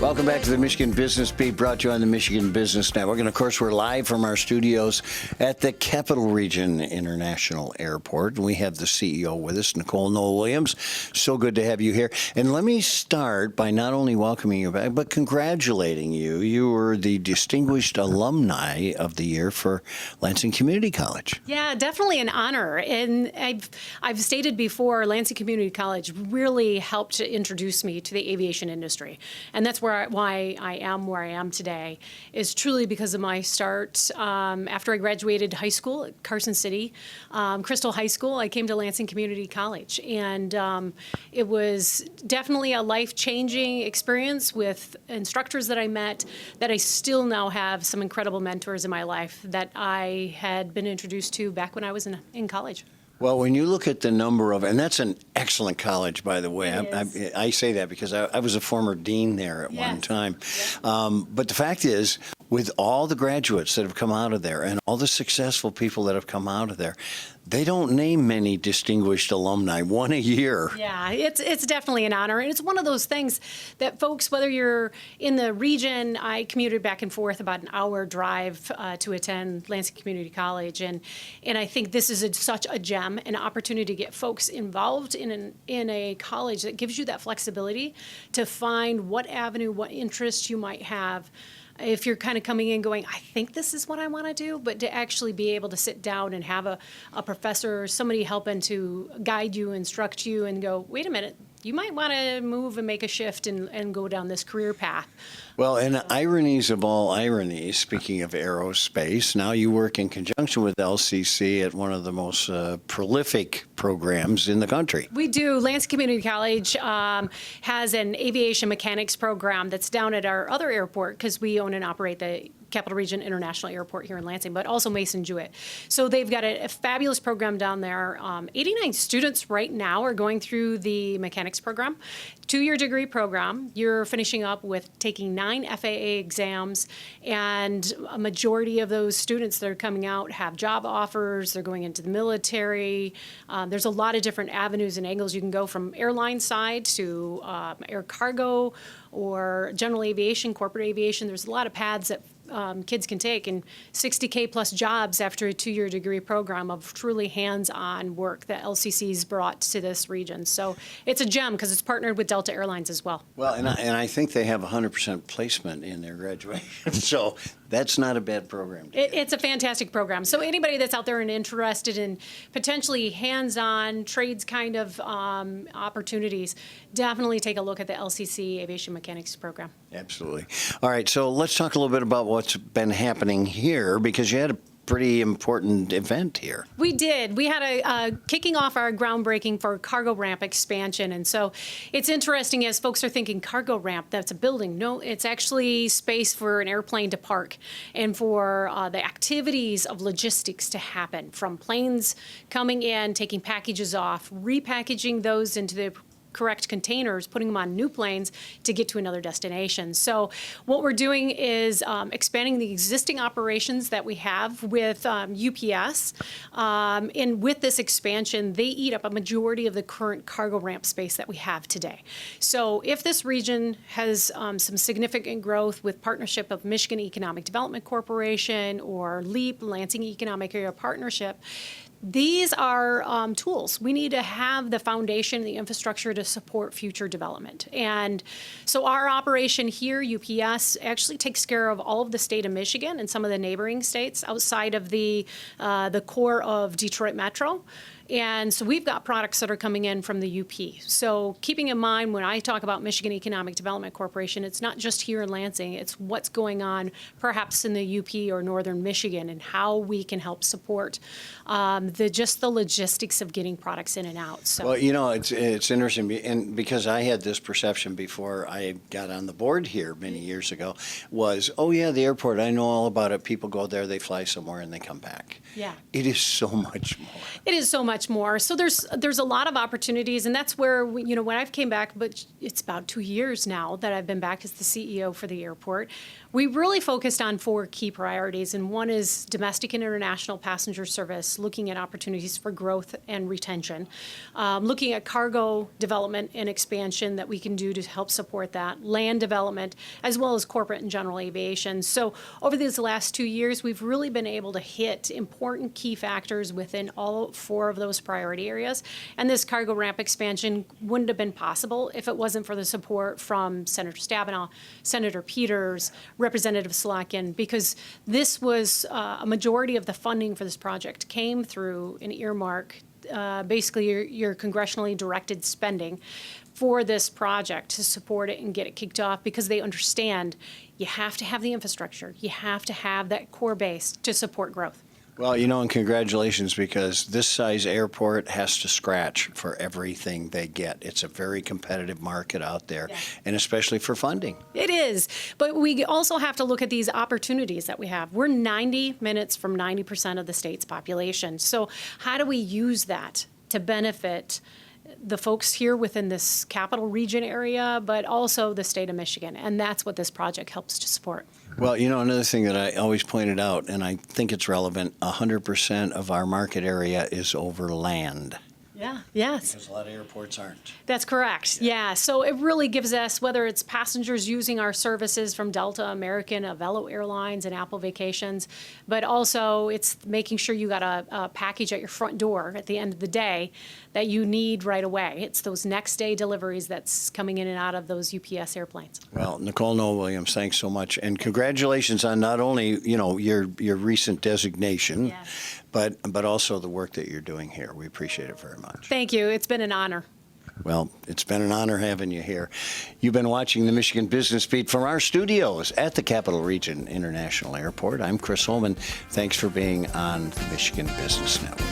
Welcome back to the Michigan Business Beat, brought to you on the Michigan Business Network. And of course, we're live from our studios at the Capital Region International Airport. And we have the CEO with us, Nicole Noll-Williams. So good to have you here. And let me start by not only welcoming you back, but congratulating you. You were the Distinguished Alumni of the Year for Lansing Community College. Yeah, definitely an honor. And I've stated before, Lansing Community College really helped to introduce me to the aviation industry. And that's why I am where I am today, is truly because of my start. After I graduated high school at Carson City, Crystal High School, I came to Lansing Community College. And it was definitely a life-changing experience with instructors that I met, that I still now have some incredible mentors in my life that I had been introduced to back when I was in college. Well, when you look at the number of, and that's an excellent college, by the way. I say that because I was a former dean there at one time. Yep. But the fact is, with all the graduates that have come out of there and all the successful people that have come out of there, they don't name many distinguished alumni, one a year. Yeah, it's definitely an honor. And it's one of those things that folks, whether you're in the region, I commuted back and forth about an hour drive to attend Lansing Community College. And I think this is such a gem, an opportunity to get folks involved in a college that gives you that flexibility to find what avenue, what interests you might have. If you're kind of coming in going, I think this is what I want to do, but to actually be able to sit down and have a professor or somebody helping to guide you, instruct you, and go, wait a minute, you might want to move and make a shift and go down this career path. Well, and ironies of all ironies, speaking of aerospace, now you work in conjunction with LCC at one of the most prolific programs in the country. We do. Lansing Community College has an aviation mechanics program that's down at our other airport, because we own and operate the Capital Region International Airport here in Lansing, but also Mason Jewett. So they've got a fabulous program down there. 89 students right now are going through the mechanics program. 2-year degree program. You're finishing up with taking 9 FAA exams, and a majority of those students that are coming out have job offers. They're going into the military. There's a lot of different avenues and angles you can go, from airline side to air cargo or general aviation, corporate aviation. There's a lot of paths that kids can take, and 60K plus jobs after a 2-year degree program of truly hands-on work that LCC's brought to this region. So it's a gem because it's partnered with Delta Airlines as well. Well, and I think they have 100% placement in their graduation, so that's not a bad program. It's a fantastic program. So anybody that's out there and interested in potentially hands-on trades kind of opportunities, definitely take a look at the LCC Aviation Mechanics program. Absolutely. All right, so let's talk a little bit about what's been happening here, because you had a pretty important event here. We did. We had a kicking off our groundbreaking for cargo ramp expansion. And so it's interesting, as folks are thinking cargo ramp, that's a building. No, it's actually space for an airplane to park and for the activities of logistics to happen, from planes coming in, taking packages off, repackaging those into the correct containers, putting them on new planes to get to another destination. So what we're doing is expanding the existing operations that we have with UPS. And with this expansion, they eat up a majority of the current cargo ramp space that we have today. So if this region has some significant growth with partnership of Michigan Economic Development Corporation or LEAP, Lansing Economic Area Partnership, these are tools. We need to have the foundation, the infrastructure to support future development. And so our operation here, UPS, actually takes care of all of the state of Michigan and some of the neighboring states outside of the core of Detroit Metro. And so we've got products that are coming in from the UP. So keeping in mind, when I talk about Michigan Economic Development Corporation, it's not just here in Lansing, it's what's going on perhaps in the UP or northern Michigan, and how we can help support just the logistics of getting products in and out. So. Well, you know, it's interesting, and because I had this perception before I got on the board here many years ago, was, oh yeah, the airport, I know all about it. People go there, they fly somewhere, and they come back. Yeah. It is so much more. It is so much much more. So there's a lot of opportunities, and that's where when I've came back, but it's about 2 years now that I've been back as the CEO for the airport. We really focused on 4 key priorities, and one is domestic and international passenger service, looking at opportunities for growth and retention, looking at cargo development and expansion that we can do to help support that, land development, as well as corporate and general aviation. So over these last 2 years, we've really been able to hit important key factors within all 4 of those priority areas. And this cargo ramp expansion wouldn't have been possible if it wasn't for the support from Senator Stabenow, Senator Peters, Representative Slotkin, because this was a majority of the funding for this project came through an earmark, basically your congressionally directed spending for this project to support it and get it kicked off, because they understand you have to have the infrastructure, you have to have that core base to support growth. Well, and congratulations, because this size airport has to scratch for everything they get. It's a very competitive market out there, Yeah. and especially for funding. It is, but we also have to look at these opportunities that we have. We're 90 minutes from 90% of the state's population. So how do we use that to benefit the folks here within this capital region area, but also the state of Michigan? And that's what this project helps to support. Well, another thing that I always pointed out, and I think it's relevant, 100% of our market area is over land. Yeah, yes. Because a lot of airports aren't. That's correct. Yeah. So it really gives us, whether it's passengers using our services from Delta, American, Avelo Airlines, and Apple Vacations, but also it's making sure you got a package at your front door at the end of the day that you need right away. It's those next day deliveries that's coming in and out of those UPS airplanes. Well, Nicole Noll-Williams, thanks so much, and congratulations on not only your recent designation, Yes. but also the work that you're doing here. We appreciate it very much. Thank you. It's been an honor. Well, it's been an honor having you here. You've been watching the Michigan Business Beat from our studios at the Capital Region International Airport. I'm Chris Holman. Thanks for being on the Michigan Business Network.